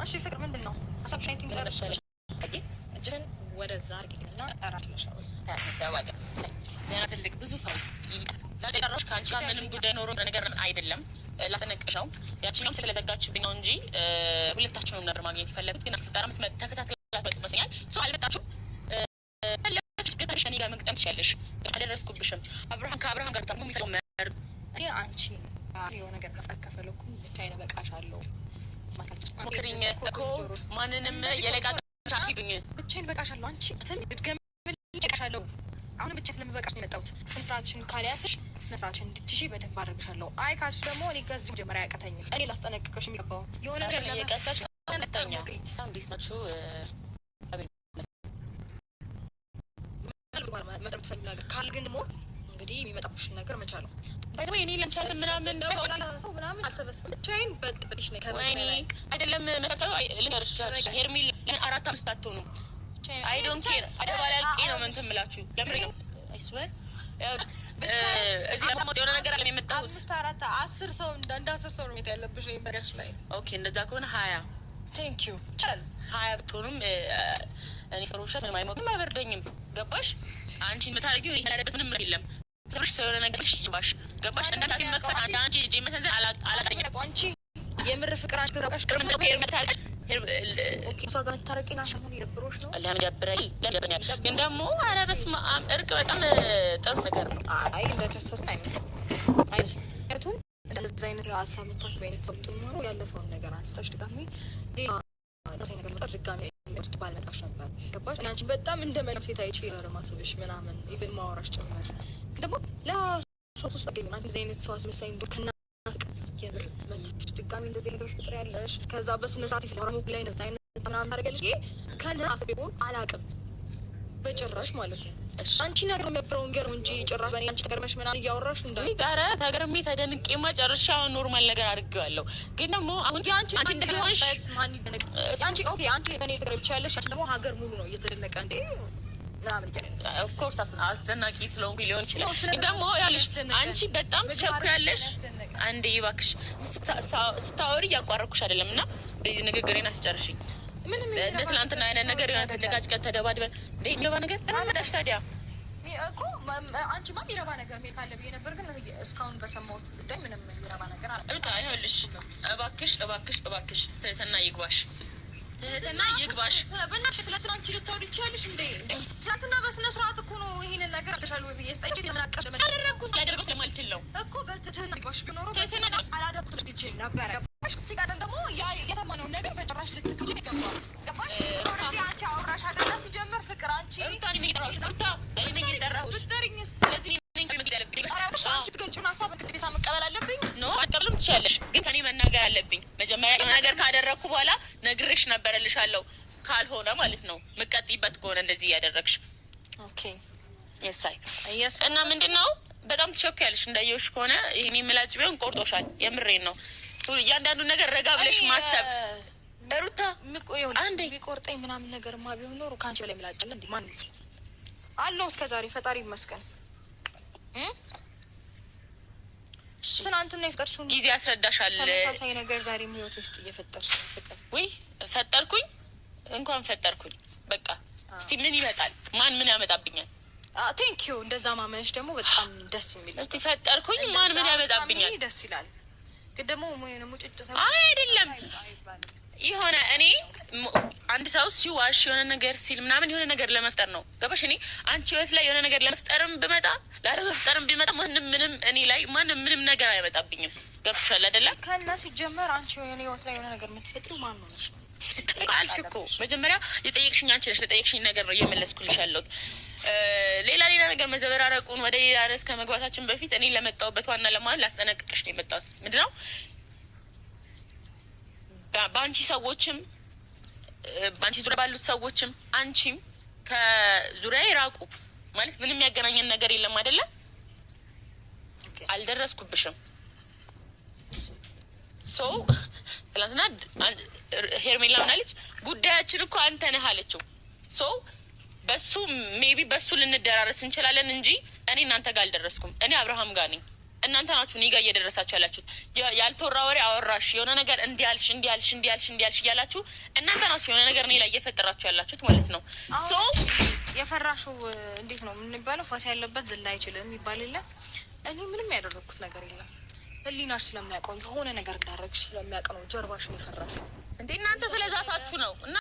እሺ ፍቅር ምንድነው ሀሳብሽ? አይንቲንግ ተረሰለ እጅን ወደዛ አርጊና አራስለሽ ታደዋደ ለና ትልቅ ብዙ ፈው ዛሬ ቀረሽ ካንቺ ምንም ጉዳይ ኖሮ ነገር አይደለም ላስጠነቅሻው ያቺኛም ስለዘጋችብኝ ነው እንጂ ሁለታችሁንም ነበር ማግኘት ይፈልጉት ግን አስተዳራም ተከታተላት በቅመሰኛል ሰው አልመጣችሁም ለች ገታሽ እኔ ጋር መቅጠም ትችያለሽ አደረስኩብሽም አብርሃም ከአብርሃም ጋር ታሙ የሚፈልገው መር እኔ አንቺ የሆነ ነገር ከፈለኩ ብቻዬን በቃሻለሁ ሞክሪኝ እኮ ማንንም የለቃቃሽ አትይዱኝ ብቻዬን በቃሻለሁ አንቺ እንትን ብትገምልኝ በቃሻለሁ አሁን ብቻ ስለምበቃሽ ነው የመጣሁት ስነ ስርዓትሽን ካልያዝሽ ስነ ስርዓትሽን እንድትይዢ በደንብ አደርግሻለሁ አይ ካልሽ ደግሞ እኔ ከዚህ መጀመሪያ ያቀተኝም እኔ ላስጠነቅቅሽ የሚገባው የሆነ ነገር ለየቀሳሽ አንተኛ ሳውንድ ዲስማቹ መጠን ትፈልግ ነገር ካል ግን ደግሞ እንግዲህ የሚመጣብሽን ነገር መቻለው ባይዘው እኔ ለንቻለ ምናምን ሰው ምናምን አልሰበሰብም ብቻዬን በጥብጥሽ ነው ከወይኔ አይደለም መሰለው ልንገርሽ ሄርሚል ለአራት አምስት አትሆኑ I don't care አደባላልቄ ነው ምን ትምላችሁ ለምን ነው I swear እዚህ ደግሞ የሆነ ነገር አለ የመጣሁት 5 4 10 ሰው እንደ 10 ሰው ነው ያለብሽ ወይ በጋሽ ላይ ኦኬ እንደዛ ከሆነ 20 thank you ቻል 20 ብትሆኑም እኔ ፍሮሻት ነው ማይሞቅም አይበርደኝም ገባሽ አንቺ የምታረጊው ይሄ ያለበት ምንም የለም ሰብሽ ሰው የሆነ ነገር ይባሽ ገባሽ እንዳታቲ መክፈት አንቺ እጄ መተንዘ አላቀኝ አንቺ የምር ፍቅር አንቺ ገራሽ ቅርም ነው ከርመታለች ኦኬ ሰው ጋር ታረቂና ሻሙን ይደብሮሽ ነው አላህ ያብራይ ለደበኛል ግን ደግሞ አረ በስመ አብ እርቅ በጣም ጥሩ ነገር ነው አይ እንደተሰስ አይመስልም እንደዛ አይነት ሀሳብ የምታስብ አይነት ሰው ትኖሩ ያለፈውን ነገር አንስተሽ ድጋሚ ሌላ ነገር ድጋሚ ውስጥ ባልመጣሽ ነበር ገባሽ አንቺ በጣም እንደመለም ሴት አይቼ ለማሰብሽ ምናምን ኢቭን ማወራሽ ጭምር ደግሞ ለሰው ውስጥ አገኘን አንቺ አይነት ሰው አስመሳይ እንደሆነ የምር መጥተሽ ድጋሚ እንደዚህ ነገሮች ፍጥር ያለሽ ከዛ በስነ ስርዓት ይፈራሙ ላይ ነዛ አይነት ምናምን ታደርጊያለሽ ይሄ ከነ አስቤውን አላቅም በጭራሽ ማለት ነው አንቺ ነገር መብረውን ገር እንጂ ጭራሽ በእኔ አንቺ ተገርመሽ ምናምን እያወራሽ እንዳይ ዳራ ተገርሜ ተደንቄማ ጨርሻው ኖርማል ነገር አድርጌዋለሁ ግን ደግሞ አሁን አንቺ እንደሆንሽ አንቺ ኦኬ አንቺ በእኔ ተገርብቻ ያለሽ አንቺ ደግሞ ሀገር ሙሉ ነው እየተደነቀ እንዴ ምናምን ይገኛል ኦፍ ኮርስ አስደናቂ ስለሆንኩ ሊሆን ይችላል ግን ደግሞ ያለሽ አንቺ በጣም ትቸኩያለሽ አንዴ ይባክሽ ስታወሪ እያቋረኩሽ አይደለም እና በዚህ ንግግሬን አስጨርሽኝ እንደ ትላንትና አይነት ነገር የሆነ ተጨቃጭቀን ተደባድበን እንደ የሚረባ ነገር እናመጣሽ ታዲያ እኮ አንቺማ የሚረባ ነገር ሜል ካለ ብዬ ነበር ግን እስካሁን በሰማሁት ጉዳይ ምንም የሚረባ ነገር አለ ይኸውልሽ እባክሽ ትህትና ይግባሽ ትህትና ይግባሽ በእናትሽ ስለ ትናንቺ ልታወሪ ይችያለሽ እንዴ ትናንትና በስነ ስርዓት እኮ ነው ይሄንን ነገር አልሻለሁ ብዬ ስጠይቅ የምናቀሽ ሳደረግኩት ላደርገው ስለማልችል ነው እኮ በትህትና ይግባሽ ቢኖረው ትህትና አላደረኩት ልትችል ነበረ ሲቀጥል ደግሞ የሰማነውን ነገር በጭራሽ ልትክጂ ይገባል ገባሽ አንቺ አውራሽ አገዳ ሲጀምር ፍቅር አንቺ ታኒ ሚጠራው ዛታ እኔ እየጠራሁሽ ብትጠሪኝስ ስለዚህ እኔ መግደል አለብኝ አንቺ ትገልጪውን ሀሳብ ግዴታ መቀበል አለብኝ ኖ አትቀበልም ትችያለሽ ግን ከኔ መናገር አለብኝ መጀመሪያ የሆነ ነገር ካደረግኩ በኋላ ነግሬሽ ነበርልሻለሁ ካልሆነ ማለት ነው ምቀጥይበት ከሆነ እንደዚህ እያደረግሽ ኦኬ የሳይ እና ምንድነው በጣም ትሾክያለሽ እንዳየውሽ ከሆነ ይሄኔ ምላጭ ቢሆን ቆርጦሻል የምሬን ነው እያንዳንዱ ነገር ረጋ ብለሽ ማሰብ ሩታ አንዴ ቢቆርጠኝ ምናምን ነገርማ ቢሆን ኖሮ ካንቺ በላይ ምላጭ አለ እንዴ ማን አለው እስከዛሬ ፈጣሪ ይመስገን ትናንትና የፈጠርሽውን ጊዜ ያስረዳሻል ተመሳሳይ ነገር ዛሬም ህይወት ውስጥ እየፈጠርሽ ነው ፍቅር ወይ ፈጠርኩኝ እንኳን ፈጠርኩኝ በቃ እስቲ ምን ይመጣል ማን ምን ያመጣብኛል ቴንክ ዩ እንደዛ ማመንሽ ደግሞ በጣም ደስ የሚል እስቲ ፈጠርኩኝ ማን ምን ያመጣብኛል ደስ ይላል ግን ደግሞ ሙጭጭ አይደለም የሆነ እኔ አንድ ሰው ሲዋሽ የሆነ ነገር ሲል ምናምን የሆነ ነገር ለመፍጠር ነው ገባሽ እኔ አንቺ ህይወት ላይ የሆነ ነገር ለመፍጠርም ብመጣ ላለመፍጠርም ቢመጣ ማንም ምንም እኔ ላይ ማንም ምንም ነገር አይመጣብኝም ገብቶሻል አይደለ ከና ሲጀመር አንቺ የሆነ ህይወት ላይ የሆነ ነገር የምትፈጥሪው ማን ነው ነሽ አልሽ እኮ መጀመሪያ የጠየቅሽኝ አንቺ ነሽ ለጠየቅሽኝ ነገር ነው እየመለስኩልሽ ያለሁት ሌላ ነገር መዘበራረቁን ወደ ሌላ ርዕስ ከመግባታችን በፊት እኔ ለመጣሁበት ዋና ለማን ላስጠነቅቅሽ ነው የመጣሁት ምንድነው በአንቺ ሰዎችም በአንቺ ዙሪያ ባሉት ሰዎችም አንቺም ከዙሪያ ይራቁ ማለት ምንም ያገናኘን ነገር የለም አይደለ አልደረስኩብሽም ሶ ትላንትና ሄርሜላ ምናለች ጉዳያችን እኮ አንተ ነህ አለችው ሶ በሱ ሜቢ በሱ ልንደራረስ እንችላለን እንጂ እኔ እናንተ ጋር አልደረስኩም እኔ አብርሃም ጋር ነኝ እናንተ ናችሁ እኔ ጋር እየደረሳችሁ ያላችሁት። ያልተወራ ወሬ አወራሽ የሆነ ነገር እንዲያልሽ እያላችሁ እናንተ ናችሁ የሆነ ነገር እኔ ላይ እየፈጠራችሁ ያላችሁት ማለት ነው። ሶ የፈራሽው እንዴት ነው የምንባለው? ፋስ ያለበት ዝላ አይችልም ይባል የለ። እኔ ምንም ያደረኩት ነገር የለም። ህሊናሽ ስለሚያውቀው የሆነ ነገር እንዳደረግሽ ስለሚያውቅ ነው ጀርባሽን የፈራሽው። እንዴ እናንተ ስለዛታችሁ ነው እና